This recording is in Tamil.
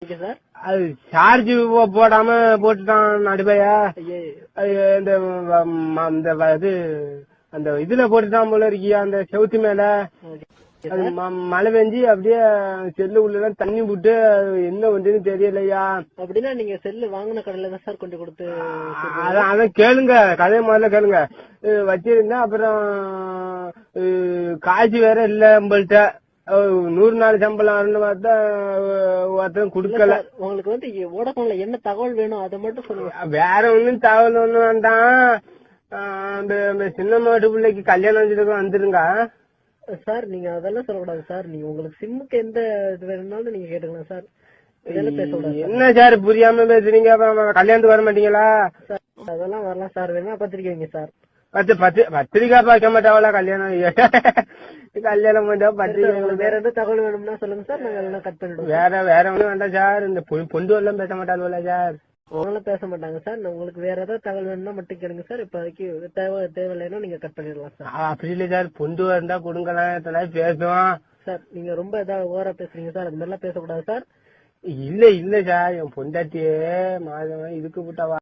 சார் அது சார்ஜ் போடாம போட்டுட்டான் நடுவையா. இந்த இது அந்த இதுல போட்டுட்டான் போல இருக்கியா அந்த செவுத்து மேல. அது மழை பெஞ்சு அப்படியே செல்லு உள்ள தண்ணி விட்டு என்ன பண்றதுன்னு தெரியலையா. அப்படின்னா நீங்க செல்லு வாங்கின கடையில தான் சார் கொண்டு கொடுத்து. அதான் கேளுங்க, கதையை முதல்ல கேளுங்க. வச்சிருந்தேன், அப்புறம் காய்ச்சி வேற இல்ல நம்மள்ட்ட. 100 நாள் சம்பளம் பார்த்தா ஒருத்தரும் குடுக்கல. உங்களுக்கு வந்து வோடபோன்ல என்ன தகவல் வேணும் அதை மட்டும் சொல்லுங்க. வேற ஒண்ணும் தகவல் ஒண்ணும் வேண்டாம். அந்த சின்ன மாட்டு பிள்ளைக்கு கல்யாணம் வச்சிருக்க வந்துருங்க சார். நீங்க அதெல்லாம் சொல்லக்கூடாது சார். நீங்க உங்களுக்கு சிம்முக்கு எந்த இது வேணும்னாலும் நீங்க கேட்டுக்கலாம் சார். இதெல்லாம் பேசக்கூடாது. என்ன சார் புரியாம பேசுறீங்க? கல்யாணத்துக்கு வர மாட்டீங்களா? அதெல்லாம் வரலாம் சார். வேணா பத்திரிக்கை வைங்க சார். பத்திரிக்கா பார்க்க மாட்டாவளா? கல்யாணம் கல்யாணம் பண்ணா பத்திரிக்கை. வேற எந்த தகவல் வேணும்னா சொல்லுங்க சார். நாங்க எல்லாம் கட் பண்ணிடுவோம். வேற ஒண்ணும் வேண்டாம் சார். இந்த பொண்டு எல்லாம் பேச மாட்டாங்களா சார்? அவங்களாம் பேச மாட்டாங்க சார். உங்களுக்கு வேற ஏதாவது தகவல் வேணும்னா மட்டும் கேளுங்க சார். இப்போதைக்கு தேவையில்லைன்னா நீங்க கட் பண்ணிடலாம் சார். அப்படி இல்ல சார், பொண்டு இருந்தா கொடுங்கலாம் பேசுவோம் சார். நீங்க ரொம்ப ஏதாவது ஓவரா பேசுறீங்க சார். அது மாதிரிலாம் பேசக்கூடாது சார். இல்ல சார், என் பொண்டாட்டியே மாதம் இதுக்கு விட்டாவா